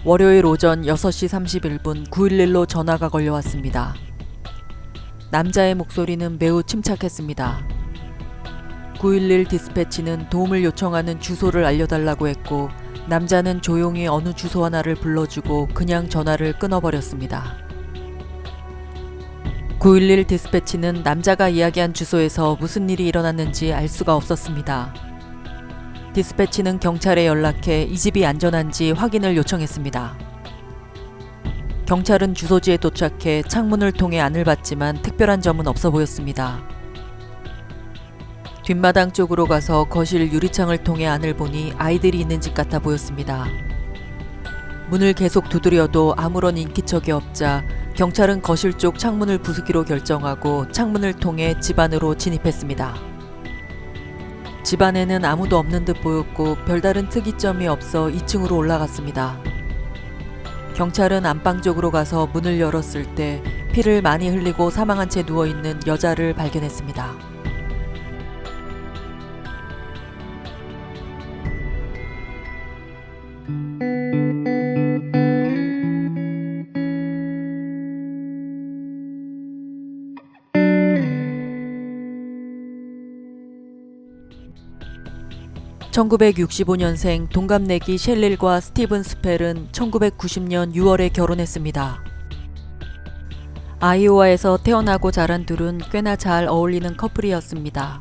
월요일 오전 6시 31분 911로 전화가 걸려왔습니다. 남자의 목소리는 매우 침착했습니다. 911 디스패치는 도움을 요청하는 주소를 알려달라고 했고 남자는 조용히 어느 주소 하나를 불러주고 그냥 전화를 끊어버렸습니다. 911 디스패치는 남자가 이야기한 주소에서 무슨 일이 일어났는지 알 수가 없었습니다. 디스패치는 경찰에 연락해 이 집이 안전한지 확인을 요청했습니다. 경찰은 주소지에 도착해 창문을 통해 안을 봤지만 특별한 점은 없어 보였습니다. 뒷마당 쪽으로 가서 거실 유리창을 통해 안을 보니 아이들이 있는 집 같아 보였습니다. 문을 계속 두드려도 아무런 인기척이 없자 경찰은 거실 쪽 창문을 부수기로 결정하고 창문을 통해 집 안으로 진입했습니다. 집 안에는 아무도 없는 듯 보였고 별다른 특이점이 없어 2층으로 올라갔습니다. 경찰은 안방 쪽으로 가서 문을 열었을 때 피를 많이 흘리고 사망한 채 누워있는 여자를 발견했습니다. (1965년생) 동갑내기 셸릴과 스티븐 스펠은 1990년 6월에 결혼했습니다. 아이오와에서 태어나고 자란 둘은 꽤나 잘 어울리는 커플이었습니다.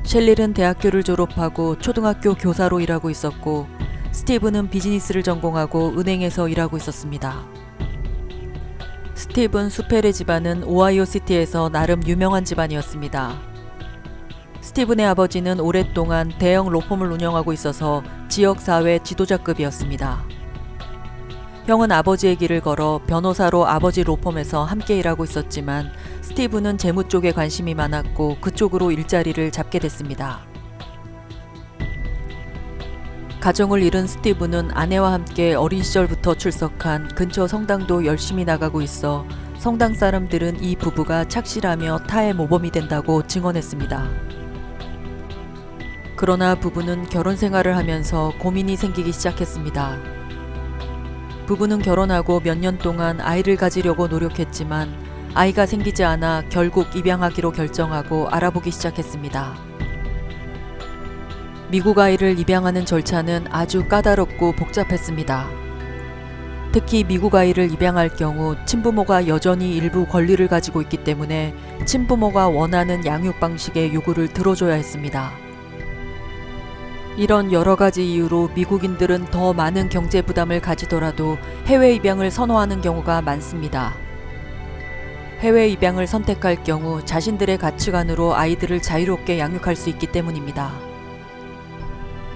셸릴은 대학교를 졸업하고 초등학교 교사로 일하고 있었고 스티븐은 비즈니스를 전공하고 은행에서 일하고 있었습니다. 스티븐 스펠의 집안은 오하이오 시티에서 나름 유명한 집안이었습니다. 스티븐의 아버지는 오랫동안 대형 로펌을 운영하고 있어서 지역사회 지도자급이었습니다. 형은 아버지의 길을 걸어 변호사로 아버지 로펌에서 함께 일하고 있었지만 스티븐은 재무 쪽에 관심이 많았고 그쪽으로 일자리를 잡게 됐습니다. 가정을 이룬 스티븐은 아내와 함께 어린 시절부터 출석한 근처 성당도 열심히 나가고 있어 성당 사람들은 이 부부가 착실하며 타의 모범이 된다고 증언했습니다. 그러나 부부는 결혼 생활을 하면서 고민이 생기기 시작했습니다. 부부는 결혼하고 몇 년 동안 아이를 가지려고 노력했지만 아이가 생기지 않아 결국 입양하기로 결정하고 알아보기 시작했습니다. 미국 아이를 입양하는 절차는 아주 까다롭고 복잡했습니다. 특히 미국 아이를 입양할 경우 친부모가 여전히 일부 권리를 가지고 있기 때문에 친부모가 원하는 양육 방식의 요구를 들어줘야 했습니다. 이런 여러 가지 이유로 미국인들은 더 많은 경제 부담을 가지더라도 해외 입양을 선호하는 경우가 많습니다. 해외 입양을 선택할 경우 자신들의 가치관으로 아이들을 자유롭게 양육할 수 있기 때문입니다.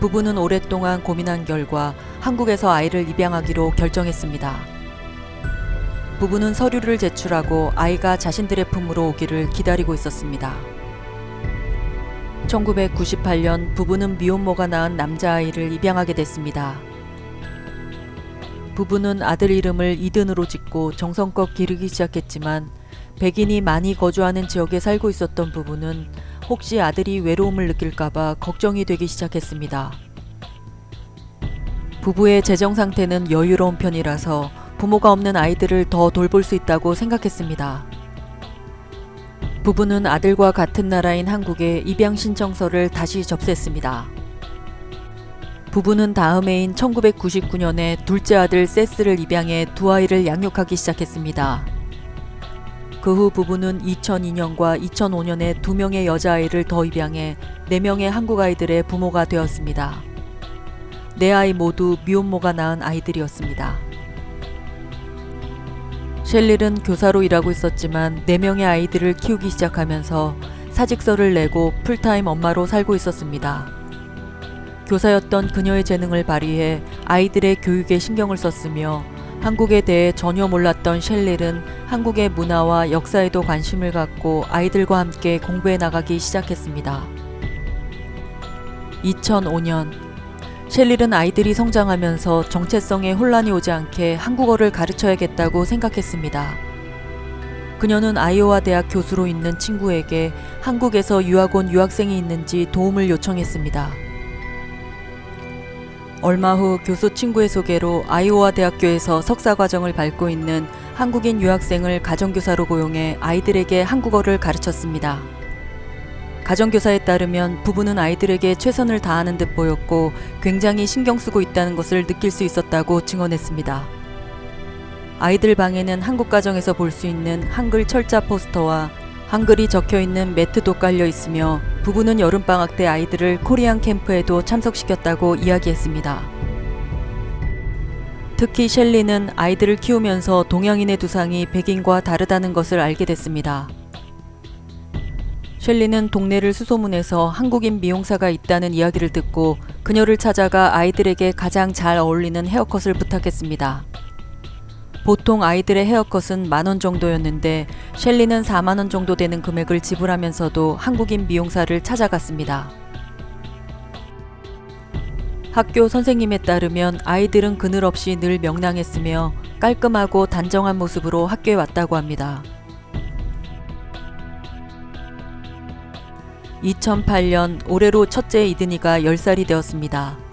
부부는 오랫동안 고민한 결과 한국에서 아이를 입양하기로 결정했습니다. 부부는 서류를 제출하고 아이가 자신들의 품으로 오기를 기다리고 있었습니다. 1998년 부부는 미혼모가 낳은 남자아이를 입양하게 됐습니다. 부부는 아들 이름을 이든으로 짓고 정성껏 기르기 시작했지만 백인이 많이 거주하는 지역에 살고 있었던 부부는 혹시 아들이 외로움을 느낄까봐 걱정이 되기 시작했습니다. 부부의 재정 상태는 여유로운 편이라서 부모가 없는 아이들을 더 돌볼 수 있다고 생각했습니다. 부부는 아들과 같은 나라인 한국에 입양 신청서를 다시 접수했습니다. 부부는 다음 해인 1999년에 둘째 아들 세스를 입양해 두 아이를 양육하기 시작했습니다. 그 후 부부는 2002년과 2005년에 2명의 여자아이를 더 입양해 4명의 한국 아이들의 부모가 되었습니다. 4아이 모두 미혼모가 낳은 아이들이었습니다. 셸릴은 교사로 일하고 있었지만 4명의 아이들을 키우기 시작하면서 사직서를 내고 풀타임 엄마로 살고 있었습니다. 교사였던 그녀의 재능을 발휘해 아이들의 교육에 신경을 썼으며 한국에 대해 전혀 몰랐던 셸릴은 한국의 문화와 역사에도 관심을 갖고 아이들과 함께 공부해 나가기 시작했습니다. 2005년 셸릴은 아이들이 성장하면서 정체성에 혼란이 오지 않게 한국어를 가르쳐야겠다고 생각했습니다. 그녀는 아이오와 대학 교수로 있는 친구에게 한국에서 유학 온 유학생이 있는지 도움을 요청했습니다. 얼마 후 교수 친구의 소개로 아이오와 대학교에서 석사 과정을 밟고 있는 한국인 유학생을 가정교사로 고용해 아이들에게 한국어를 가르쳤습니다. 가정교사에 따르면 부부는 아이들에게 최선을 다하는 듯 보였고 굉장히 신경 쓰고 있다는 것을 느낄 수 있었다고 증언했습니다. 아이들 방에는 한국 가정에서 볼 수 있는 한글 철자 포스터와 한글이 적혀 있는 매트도 깔려 있으며 부부는 여름방학 때 아이들을 코리안 캠프에도 참석시켰다고 이야기했습니다. 특히 셸리는 아이들을 키우면서 동양인의 두상이 백인과 다르다는 것을 알게 됐습니다. 셸리는 동네를 수소문해서 한국인 미용사가 있다는 이야기를 듣고 그녀를 찾아가 아이들에게 가장 잘 어울리는 헤어컷을 부탁했습니다. 보통 아이들의 헤어컷은 10,000원 정도였는데 셸리는 40,000원 정도 되는 금액을 지불하면서도 한국인 미용사를 찾아갔습니다. 학교 선생님에 따르면 아이들은 그늘 없이 늘 명랑했으며 깔끔하고 단정한 모습으로 학교에 왔다고 합니다. 2008년 올해로 첫째 이든이가 10살이 되었습니다.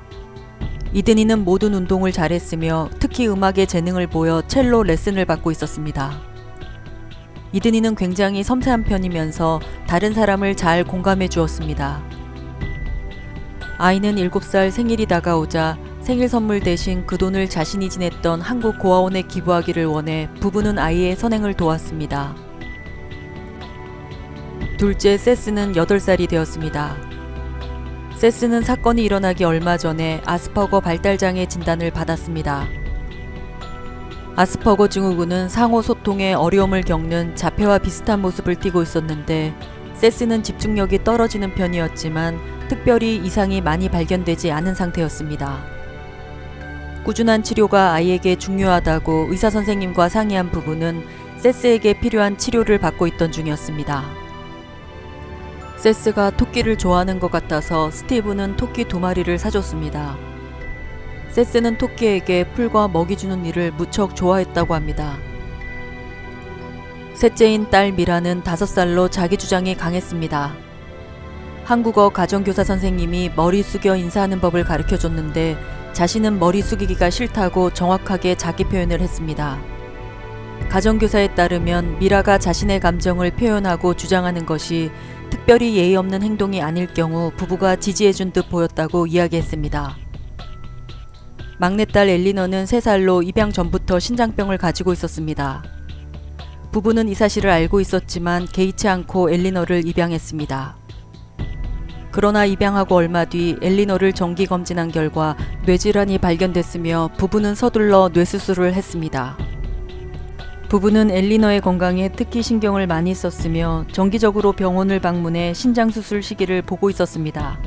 이든이는 모든 운동을 잘했으며 특히 음악에 재능을 보여 첼로 레슨을 받고 있었습니다. 이든이는 굉장히 섬세한 편이면서 다른 사람을 잘 공감해 주었습니다. 아이는 7살 생일이 다가오자 생일 선물 대신 그 돈을 자신이 지냈던 한국 고아원에 기부하기를 원해 부부는 아이의 선행을 도왔습니다. 둘째 세스는 8살이 되었습니다. 세스는 사건이 일어나기 얼마 전에 아스퍼거 발달장애 진단을 받았습니다. 아스퍼거 증후군은 상호 소통에 어려움을 겪는 자폐와 비슷한 모습을 띠고 있었는데 세스는 집중력이 떨어지는 편이었지만 특별히 이상이 많이 발견되지 않은 상태였습니다. 꾸준한 치료가 아이에게 중요하다고 의사 선생님과 상의한 부부는 세스에게 필요한 치료를 받고 있던 중이었습니다. 세스가 토끼를 좋아하는 것 같아서 스티브는 토끼 2마리를 사줬습니다. 세스는 토끼에게 풀과 먹이 주는 일을 무척 좋아했다고 합니다. 셋째인 딸 미라는 5살로 자기 주장이 강했습니다. 한국어 가정교사 선생님이 머리 숙여 인사하는 법을 가르쳐줬는데 자신은 머리 숙이기가 싫다고 정확하게 자기 표현을 했습니다. 가정교사에 따르면 미라가 자신의 감정을 표현하고 주장하는 것이 특별히 예의 없는 행동이 아닐 경우 부부가 지지해준 듯 보였다고 이야기했습니다. 막내딸 엘리너는 3살로 입양 전부터 신장병을 가지고 있었습니다. 부부는 이 사실을 알고 있었지만 개의치 않고 엘리너를 입양했습니다. 그러나 입양하고 얼마 뒤 엘리너를 정기검진한 결과 뇌질환이 발견됐으며 부부는 서둘러 뇌수술을 했습니다. 부부는 엘리너의 건강에 특히 신경을 많이 썼으며 정기적으로 병원을 방문해 신장수술 시기를 보고 있었습니다.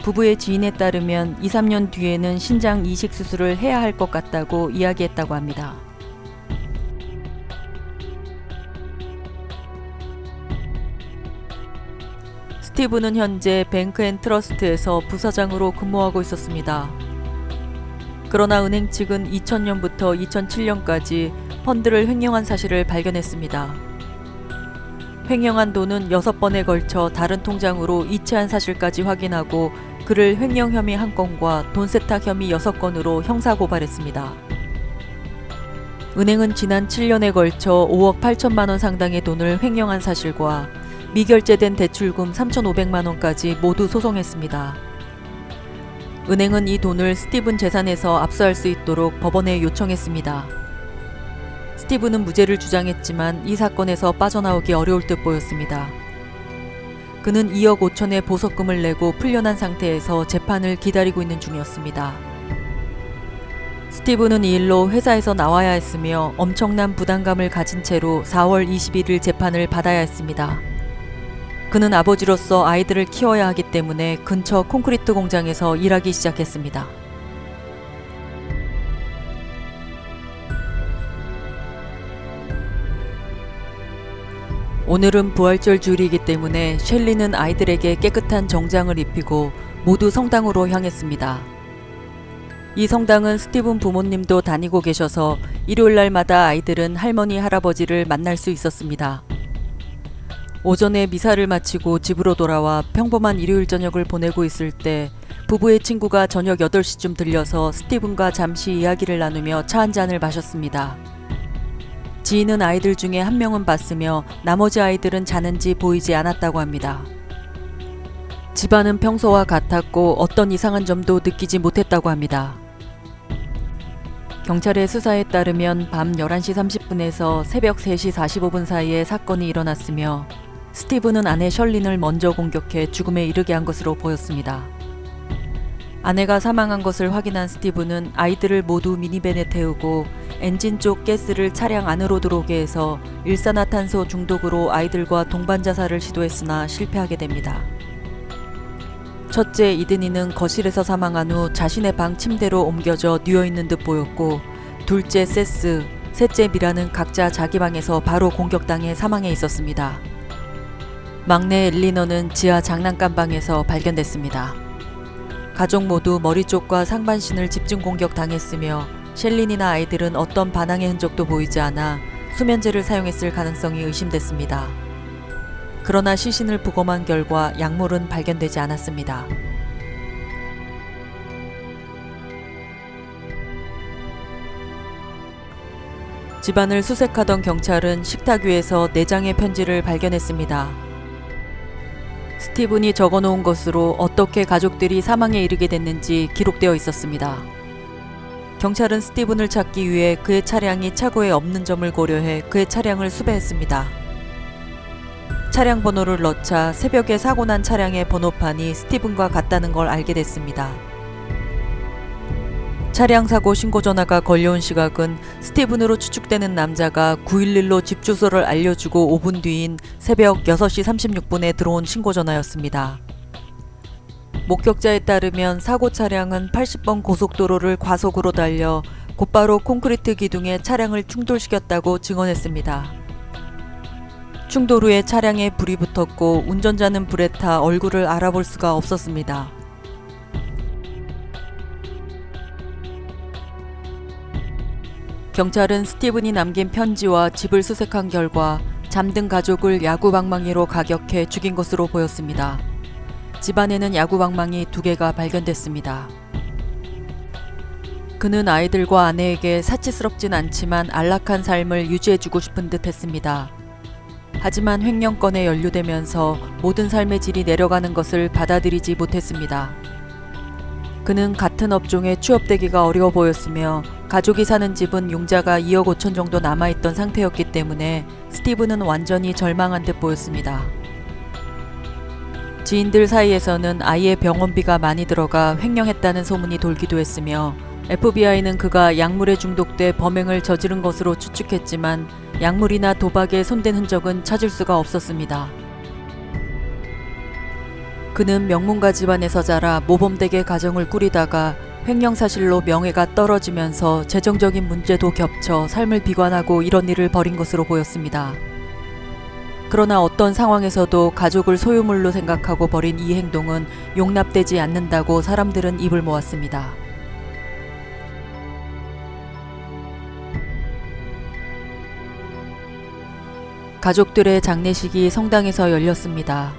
부부의 지인에 따르면 2-3년 뒤에는 신장 이식 수술을 해야 할 것 같다고 이야기했다고 합니다. 스티브는 현재 뱅크앤트러스트에서 부사장으로 근무하고 있었습니다. 그러나 은행 측은 2000년부터 2007년까지 펀드를 횡령한 사실을 발견했습니다. 횡령한 돈은 6번에 걸쳐 다른 통장으로 이체한 사실까지 확인하고 그를 횡령 혐의 1건과 돈 세탁 혐의 6건으로 형사고발했습니다. 은행은 지난 7년에 걸쳐 5억 8천만 원 상당의 돈을 횡령한 사실과 미결제된 대출금 3,500만 원까지 모두 소송했습니다. 은행은 이 돈을 스티븐 재산에서 압수할 수 있도록 법원에 요청했습니다. 스티븐은 무죄를 주장했지만 이 사건에서 빠져나오기 어려울 듯 보였습니다. 그는 2억 5천의 보석금을 내고 풀려난 상태에서 재판을 기다리고 있는 중이었습니다. 스티븐은 이 일로 회사에서 나와야 했으며 엄청난 부담감을 가진 채로 4월 21일 재판을 받아야 했습니다. 그는 아버지로서 아이들을 키워야 하기 때문에 근처 콘크리트 공장에서 일하기 시작했습니다. 오늘은 부활절 주일이기 때문에 셸리는 아이들에게 깨끗한 정장을 입히고 모두 성당으로 향했습니다. 이 성당은 스티븐 부모님도 다니고 계셔서 일요일날마다 아이들은 할머니, 할아버지를 만날 수 있었습니다. 오전에 미사를 마치고 집으로 돌아와 평범한 일요일 저녁을 보내고 있을 때 부부의 친구가 저녁 8시쯤 들려서 스티븐과 잠시 이야기를 나누며 차 한 잔을 마셨습니다. 지인은 아이들 중에 한 명은 봤으며 나머지 아이들은 자는지 보이지 않았다고 합니다. 집안은 평소와 같았고 어떤 이상한 점도 느끼지 못했다고 합니다. 경찰의 수사에 따르면 밤 11시 30분에서 새벽 3시 45분 사이에 사건이 일어났으며 스티븐은 아내 셜린을 먼저 공격해 죽음에 이르게 한 것으로 보였습니다. 아내가 사망한 것을 확인한 스티븐은 아이들을 모두 미니밴에 태우고 엔진 쪽 가스를 차량 안으로 들어오게 해서 일산화탄소 중독으로 아이들과 동반 자살을 시도했으나 실패하게 됩니다. 첫째 이드니는 거실에서 사망한 후 자신의 방 침대로 옮겨져 누워있는 듯 보였고, 둘째 세스, 셋째 미라는 각자 자기 방에서 바로 공격당해 사망해 있었습니다. 막내 엘리너는 지하 장난감방에서 발견됐습니다. 가족 모두 머리 쪽과 상반신을 집중 공격당했으며 셸린이나 아이들은 어떤 반항의 흔적도 보이지 않아 수면제를 사용했을 가능성이 의심됐습니다. 그러나 시신을 부검한 결과 약물은 발견되지 않았습니다. 집안을 수색하던 경찰은 식탁 위에서 4장의 편지를 발견했습니다. 스티븐이 적어놓은 것으로 어떻게 가족들이 사망에 이르게 됐는지 기록되어 있었습니다. 경찰은 스티븐을 찾기 위해 그의 차량이 차고에 없는 점을 고려해 그의 차량을 수배했습니다. 차량 번호를 넣자 새벽에 사고 난 차량의 번호판이 스티븐과 같다는 걸 알게 됐습니다. 차량 사고 신고 전화가 걸려온 시각은 스티븐으로 추측되는 남자가 911로 집 주소를 알려주고 5분 뒤인 새벽 6시 36분에 들어온 신고 전화였습니다. 목격자에 따르면 사고 차량은 80번 고속도로를 과속으로 달려 곧바로 콘크리트 기둥에 차량을 충돌시켰다고 증언했습니다. 충돌 후에 차량에 불이 붙었고 운전자는 불에 타 얼굴을 알아볼 수가 없었습니다. 경찰은 스티븐이 남긴 편지와 집을 수색한 결과 잠든 가족을 야구방망이로 가격해 죽인 것으로 보였습니다. 집안에는 야구방망이 2개가 발견됐습니다. 그는 아이들과 아내에게 사치스럽진 않지만 안락한 삶을 유지해주고 싶은 듯 했습니다. 하지만 횡령건에 연루되면서 모든 삶의 질이 내려가는 것을 받아들이지 못했습니다. 그는 같은 업종에 취업되기가 어려워 보였으며 가족이 사는 집은 융자가 2억 5천 정도 남아있던 상태였기 때문에 스티븐은 완전히 절망한 듯 보였습니다. 지인들 사이에서는 아이의 병원비가 많이 들어가 횡령했다는 소문이 돌기도 했으며 FBI는 그가 약물에 중독돼 범행을 저지른 것으로 추측했지만 약물이나 도박에 손댄 흔적은 찾을 수가 없었습니다. 그는 명문가 집안에서 자라 모범되게 가정을 꾸리다가 횡령 사실로 명예가 떨어지면서 재정적인 문제도 겹쳐 삶을 비관하고 이런 일을 벌인 것으로 보였습니다. 그러나 어떤 상황에서도 가족을 소유물로 생각하고 벌인 이 행동은 용납되지 않는다고 사람들은 입을 모았습니다. 가족들의 장례식이 성당에서 열렸습니다.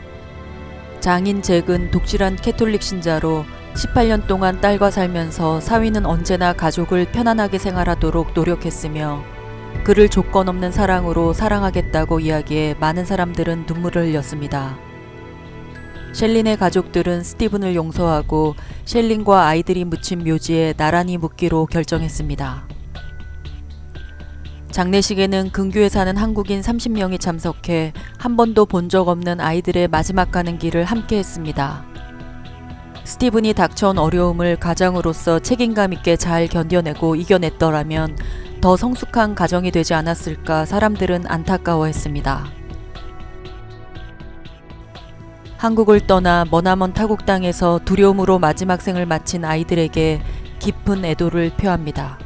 장인 잭은 독실한 캐톨릭 신자로 18년 동안 딸과 살면서 사위는 언제나 가족을 편안하게 생활하도록 노력했으며 그를 조건 없는 사랑으로 사랑하겠다고 이야기해 많은 사람들은 눈물을 흘렸습니다. 셸린의 가족들은 스티븐을 용서하고 셸린과 아이들이 묻힌 묘지에 나란히 묻기로 결정했습니다. 장례식에는 근교에 사는 한국인 30명이 참석해 한 번도 본 적 없는 아이들의 마지막 가는 길을 함께 했습니다. 스티븐이 닥쳐온 어려움을 가장으로서 책임감 있게 잘 견뎌내고 이겨냈더라면 더 성숙한 가정이 되지 않았을까 사람들은 안타까워했습니다. 한국을 떠나 머나먼 타국 땅에서 두려움으로 마지막 생을 마친 아이들에게 깊은 애도를 표합니다.